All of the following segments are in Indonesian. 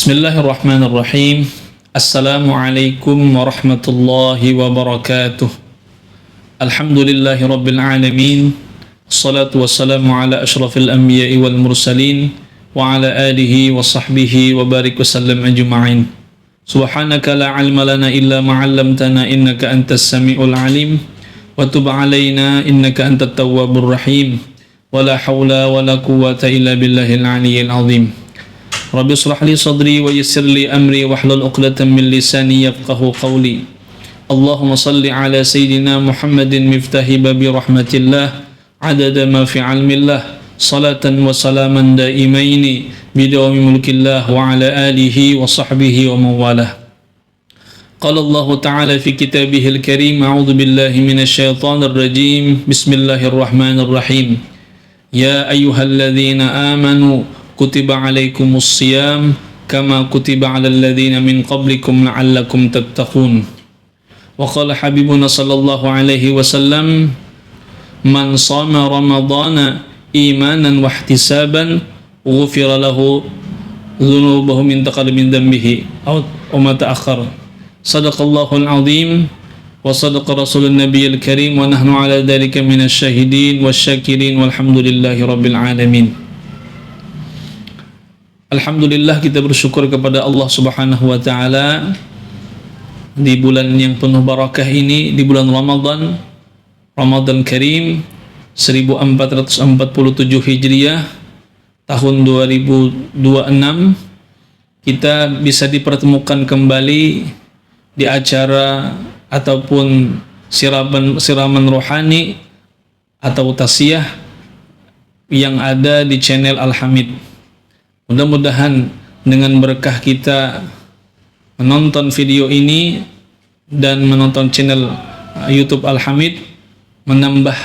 Bismillahirrahmanirrahim. Assalamualaikum warahmatullahi wabarakatuh. Alhamdulillahi rabbil alamin. Assalatu wassalamu ala ashrafil anbiya'i wal mursalin wa ala alihi wa sahbihi wa barik wasallam ajma'in. Subhanaka la ilma lana illa ma 'allamtana innaka antas samiul alim wa tub 'alaina innaka antat tawwabur rahim. Wala haula wala quwwata illa billahil aliyyil azim. Rabbi shrah li sadri wa yassir li amri wahlul 'uqdatam min lisani yafqahu qawli. Allahumma salli ala sayyidina Muhammadin miftahi babi rahmatillah adada ma fi 'ilmillah salatan wa salaman daimaini bidawami mulkillah wa ala alihi wa sahbihi wa mawalah. Qala Allah ta'ala fi kitabihil karim a'udzu billahi minasy syaithanir rajim. Bismillahirrahmanirrahim. Ya ayyuhalladzina amanu kutiba alaikumus siyam kama kutiba alal ladzina min qablikum la'allakum tattaqun. Wa qala habibuna sallallahu alaihi wasallam man shama ramadhana imanan wa ihtisaban ghufira lahu dhunubuhu min taqaddumi dhanbihi aw ma ta'akhkhara. Sadaqallahul azim wa sadaqa rasulun nabiyil karim wa nahnu ala dhalika minasy syahidin wasyakirin walhamdulillahi rabbil alamin. Alhamdulillah, kita bersyukur kepada Allah Subhanahu wa taala di bulan yang penuh barakah ini, di bulan Ramadan Karim 1447 Hijriah tahun 2026, kita bisa dipertemukan kembali di acara ataupun siraman rohani atau tasiyah yang ada di channel Al-Hamid. Mudah-mudahan dengan berkah kita menonton video ini dan menonton channel YouTube Al-Hamid menambah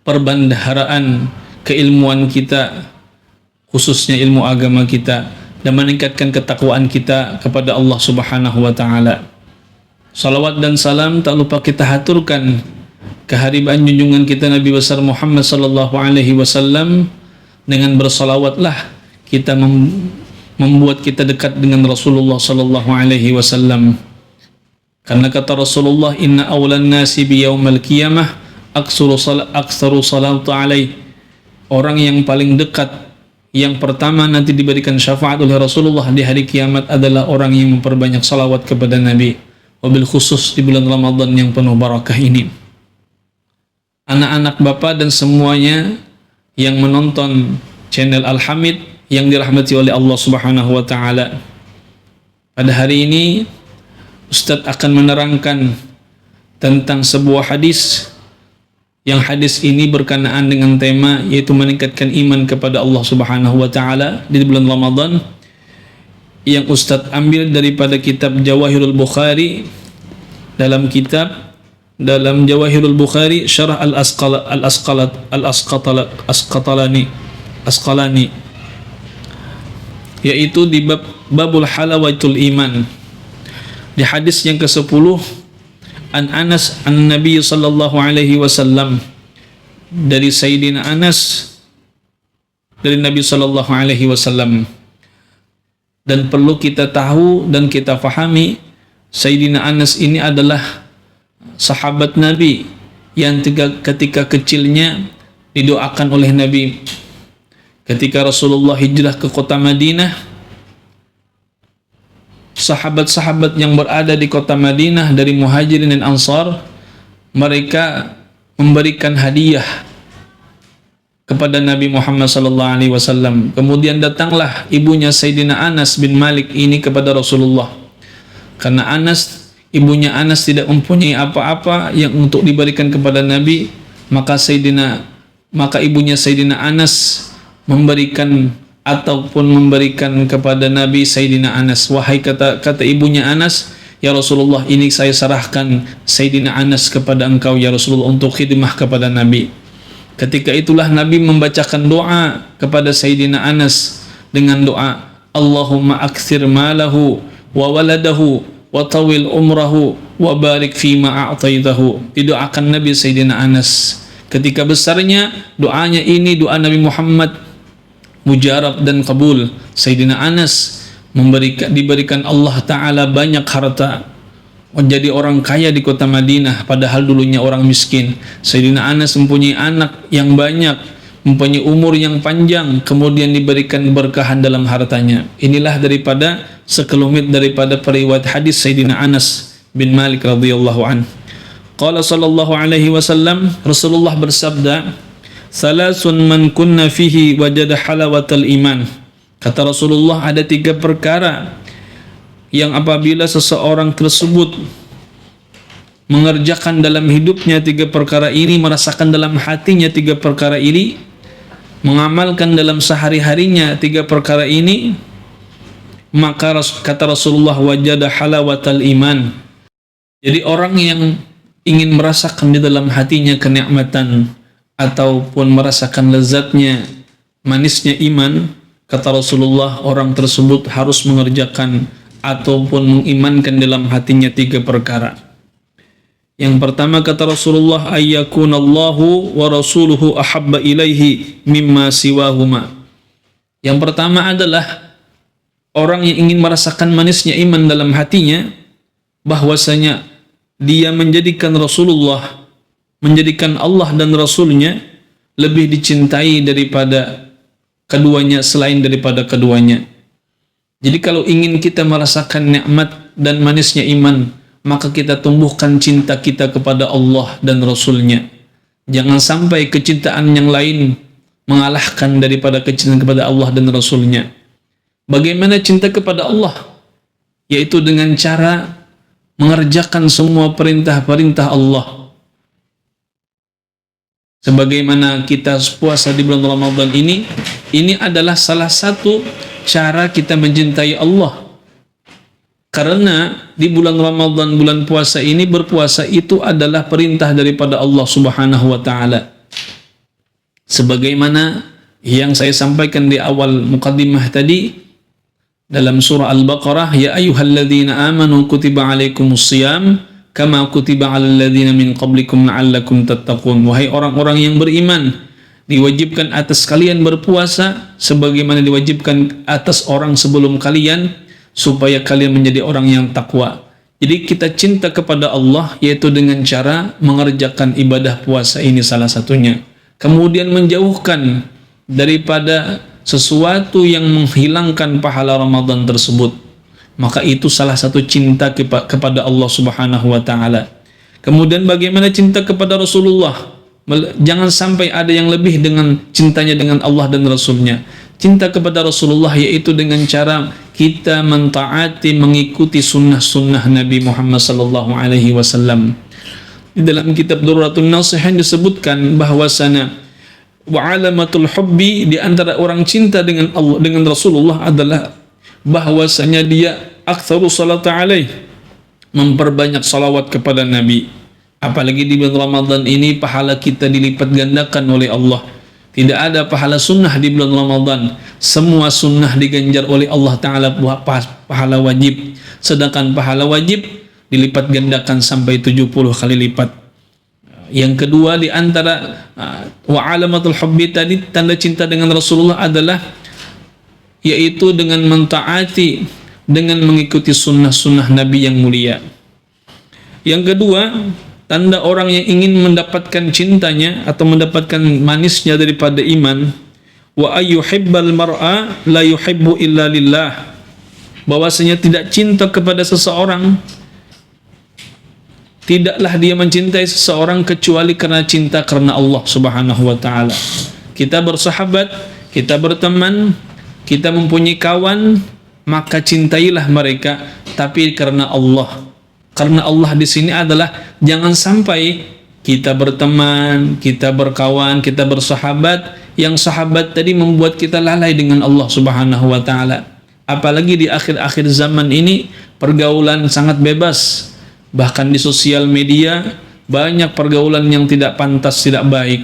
perbendaharaan keilmuan kita, khususnya ilmu agama kita, dan meningkatkan ketakwaan kita kepada Allah Subhanahu wa taala. Salawat dan salam tak lupa kita haturkan kehadiran junjungan kita Nabi besar Muhammad sallallahu alaihi wasallam. Dengan bersalawatlah kita membuat kita dekat dengan Rasulullah sallallahu alaihi wasallam. Karena kata Rasulullah, inna awlan nasi bi yaumil qiyamah aktsaru salatu alaihi. Orang yang paling dekat, yang pertama nanti diberikan syafaat oleh Rasulullah di hari kiamat adalah orang yang memperbanyak salawat kepada Nabi. Wabil khusus di bulan Ramadan yang penuh barakah ini. Anak-anak Bapak dan semuanya yang menonton channel Al-Hamid yang dirahmati oleh Allah Subhanahu wa taala. Pada hari ini Ustadz akan menerangkan tentang sebuah hadis, yang hadis ini berkenaan dengan tema yaitu meningkatkan iman kepada Allah Subhanahu wa taala di bulan Ramadan, yang Ustadz ambil daripada kitab Jawahirul Bukhari. Dalam Jawahirul Bukhari Syarah Al-Asqalani, yaitu di babul halawatul iman. Di hadis yang ke-10, an Anas an Nabi sallallahu alaihi wasallam, dari Sayyidina Anas dari Nabi sallallahu alaihi wasallam. Dan perlu kita tahu dan kita fahami, Sayyidina Anas ini adalah sahabat Nabi yang ketika kecilnya didoakan oleh Nabi. Ketika Rasulullah hijrah ke kota Madinah, sahabat-sahabat yang berada di kota Madinah dari Muhajirin dan Ansar, mereka memberikan hadiah kepada Nabi Muhammad SAW. Kemudian datanglah ibunya Sayyidina Anas bin Malik ini kepada Rasulullah. Karena ibunya Anas tidak mempunyai apa-apa yang untuk diberikan kepada Nabi, maka ibunya Sayyidina Anas memberikan kepada Nabi Sayyidina Anas. Wahai kata ibunya Anas, ya Rasulullah, ini saya serahkan Sayyidina Anas kepada engkau ya Rasulullah untuk khidmah kepada Nabi. Ketika itulah Nabi membacakan doa kepada Sayyidina Anas dengan doa, Allahumma aktsir malahu wa waladahu wa tawil umrahu wa barik fima a'taitahu. Didoakan Nabi Sayyidina Anas. Ketika besarnya doanya ini doa Nabi Muhammad, mujarab dan kabul. Sayyidina Anas diberikan Allah Ta'ala banyak harta, menjadi orang kaya di kota Madinah padahal dulunya orang miskin. Sayyidina Anas mempunyai anak yang banyak, mempunyai umur yang panjang, kemudian diberikan keberkahan dalam hartanya. Inilah daripada sekelumit daripada periwayat hadis Sayyidina Anas bin Malik radhiyallahu anhu. Qala sallallahu alaihi wasallam, Rasulullah bersabda, "Salasun man kunna fihi wajada halawatal iman." Kata Rasulullah, ada 3 perkara yang apabila seseorang tersebut mengerjakan dalam hidupnya 3 perkara ini, merasakan dalam hatinya 3 perkara ini, mengamalkan dalam sehari-harinya 3 perkara ini, maka kata Rasulullah, wajada halawatal iman. Jadi orang yang ingin merasakan di dalam hatinya kenikmatan ataupun merasakan lezatnya, manisnya iman, kata Rasulullah, orang tersebut harus mengerjakan ataupun mengimankan dalam hatinya 3 perkara. Yang pertama kata Rasulullah, ayyakunallahu wa rasuluhu ahabba ilaihi mimma siwahuma. Yang pertama adalah orang yang ingin merasakan manisnya iman dalam hatinya, bahwasanya dia menjadikan Rasulullah, menjadikan Allah dan Rasulnya lebih dicintai daripada keduanya, selain daripada keduanya. Jadi kalau ingin kita merasakan nikmat dan manisnya iman, maka kita tumbuhkan cinta kita kepada Allah dan Rasulnya. Jangan sampai kecintaan yang lain mengalahkan daripada kecintaan kepada Allah dan Rasulnya. Bagaimana cinta kepada Allah? Yaitu dengan cara mengerjakan semua perintah-perintah Allah. Sebagaimana kita puasa di bulan Ramadan ini adalah salah satu cara kita mencintai Allah. Karena di bulan Ramadan, bulan puasa ini, berpuasa itu adalah perintah daripada Allah Subhanahu wa taala. Sebagaimana yang saya sampaikan di awal muqaddimah tadi dalam surah Al-Baqarah, ya ayyuhalladzina amanu kutiba alaikumusiyam kama kutiba alal ladzina min qablikum la'allakum tattaqun. Wahai orang-orang yang beriman, diwajibkan atas kalian berpuasa sebagaimana diwajibkan atas orang sebelum kalian, supaya kalian menjadi orang yang takwa. Jadi kita cinta kepada Allah yaitu dengan cara mengerjakan ibadah puasa ini salah satunya. Kemudian menjauhkan daripada sesuatu yang menghilangkan pahala Ramadan tersebut. Maka itu salah satu cinta kepada Allah Subhanahu wa taala. Kemudian bagaimana cinta kepada Rasulullah? Jangan sampai ada yang lebih dengan cintanya dengan Allah dan Rasulnya. Cinta kepada Rasulullah yaitu dengan cara kita mentaati, mengikuti sunnah-sunnah Nabi Muhammad sallallahu alaihi wasallam. Di dalam kitab Durratun Nasihin disebutkan bahwasanya wa alamatul hubbi, di antara orang cinta dengan Allah, dengan Rasulullah adalah bahwasanya dia aktsaru salata alaih, memperbanyak salawat kepada Nabi. Apalagi di bulan Ramadan ini pahala kita dilipat gandakan oleh Allah. Tidak ada pahala sunnah di bulan Ramadan. Semua sunnah diganjar oleh Allah Ta'ala pahala wajib. Sedangkan pahala wajib dilipat gandakan sampai 70 kali lipat. Yang kedua di antara wa alamatul hubbi tadi, tanda cinta dengan Rasulullah adalah yaitu dengan mentaati, dengan mengikuti sunnah-sunnah Nabi yang mulia. Yang kedua, tanda orang yang ingin mendapatkan cintanya atau mendapatkan manisnya daripada iman, wa ayyuhibbal mar'a la yuhibbu illa lillah, bahwasanya tidak cinta kepada seseorang, tidaklah dia mencintai seseorang kecuali karena cinta karena Allah Subhanahu wa taala. Kita bersahabat, kita berteman, kita mempunyai kawan, maka cintailah mereka tapi karena Allah. Karena Allah di sini adalah jangan sampai kita berteman, kita berkawan, kita bersahabat, yang sahabat tadi membuat kita lalai dengan Allah Subhanahu wa taala. Apalagi di akhir-akhir zaman ini pergaulan sangat bebas. Bahkan di sosial media banyak pergaulan yang tidak pantas, tidak baik.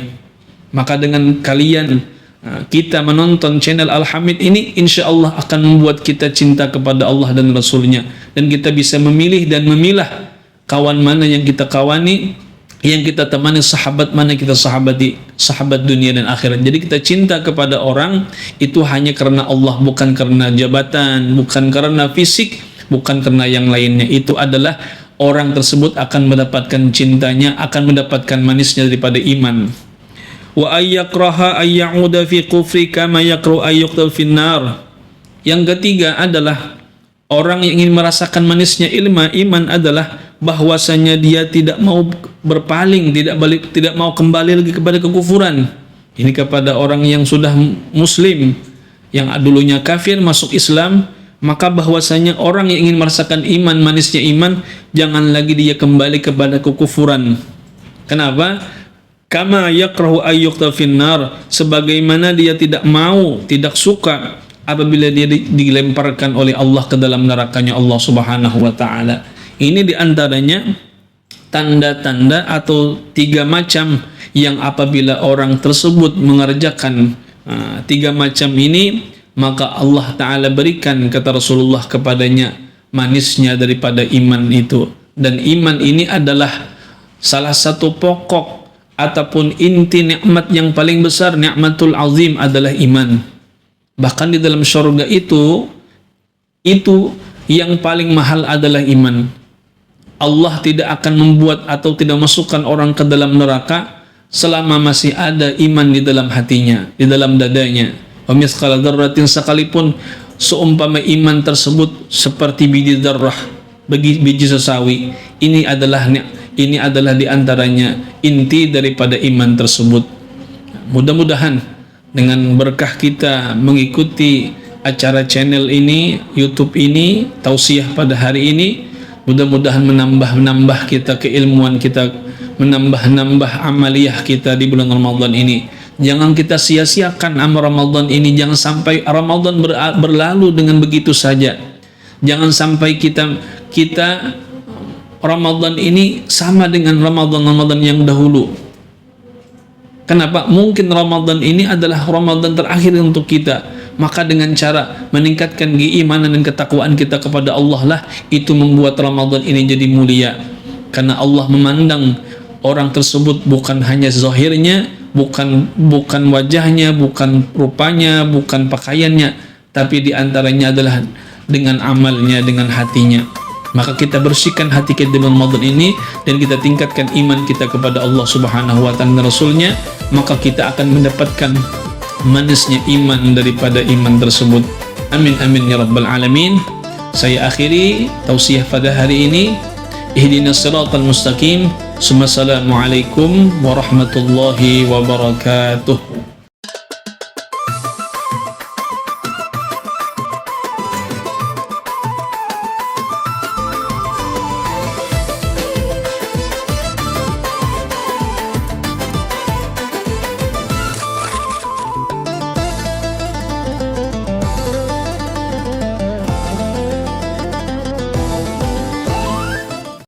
Maka dengan kalian kita menonton channel Al-Hamid ini, insya Allah akan membuat kita cinta kepada Allah dan Rasulnya, dan kita bisa memilih dan memilah kawan mana yang kita kawani, yang kita temani sahabat mana kita sahabati, sahabat dunia dan akhirat. Jadi kita cinta kepada orang itu hanya karena Allah, bukan karena jabatan, bukan karena fisik, bukan karena yang lainnya. Itu adalah orang tersebut akan mendapatkan cintanya, akan mendapatkan manisnya daripada iman. Wa ayyakraha ayyauda fi kufri kama yakru ayyuqtal finnar. Yang ketiga adalah orang yang ingin merasakan manisnya iman adalah bahwasanya dia tidak mau berpaling, tidak mau kembali lagi kepada kekufuran. Ini kepada orang yang sudah muslim, yang dulunya kafir masuk Islam, maka bahwasanya orang yang ingin merasakan iman, manisnya iman, jangan lagi dia kembali kepada kekufuran. Kenapa? Kama yakrahu ayyuqtal finnar, sebagaimana dia tidak mau, tidak suka apabila dia dilemparkan oleh Allah ke dalam nerakanya Allah Subhanahu wa taala. Ini diantaranya tanda-tanda atau 3 macam yang apabila orang tersebut mengerjakan 3 macam ini, maka Allah Ta'ala berikan, kata Rasulullah, kepadanya manisnya daripada iman itu. Dan iman ini adalah salah satu pokok ataupun inti nikmat yang paling besar, nikmatul azim adalah iman. Bahkan di dalam surga itu yang paling mahal adalah iman. Allah tidak akan membuat atau tidak masukkan orang ke dalam neraka selama masih ada iman di dalam hatinya, di dalam dadanya. Wa misqala dzarratin, sekalipun seumpama iman tersebut seperti biji dzarrah, biji sesawi, ini adalah diantaranya inti daripada iman tersebut. Mudah-mudahan dengan berkah kita mengikuti acara channel ini, YouTube ini, tausiah pada hari ini, mudah-mudahan menambah kita keilmuan kita, menambah amaliyah kita di bulan Ramadan ini. Jangan kita sia-siakan amal Ramadan ini. Jangan sampai Ramadan berlalu dengan begitu saja. Jangan sampai kita Ramadan ini sama dengan Ramadan yang dahulu. Kenapa? Mungkin Ramadan ini adalah Ramadan terakhir untuk kita. Maka dengan cara meningkatkan keimanan dan ketakwaan kita kepada Allah lah, itu membuat Ramadan ini jadi mulia. Karena Allah memandang orang tersebut bukan hanya zahirnya, bukan wajahnya, bukan rupanya, bukan pakaiannya, tapi diantaranya adalah dengan amalnya, dengan hatinya. Maka kita bersihkan hati kita di Ramadan ini dan kita tingkatkan iman kita kepada Allah Subhanahu wa taala dan Rasulnya, maka kita akan mendapatkan manisnya iman daripada iman tersebut. Amin amin ya rabbal alamin. Saya akhiri tausiah pada hari ini. Ihdinas siratal mustaqim. Assalamualaikum warahmatullahi wabarakatuh.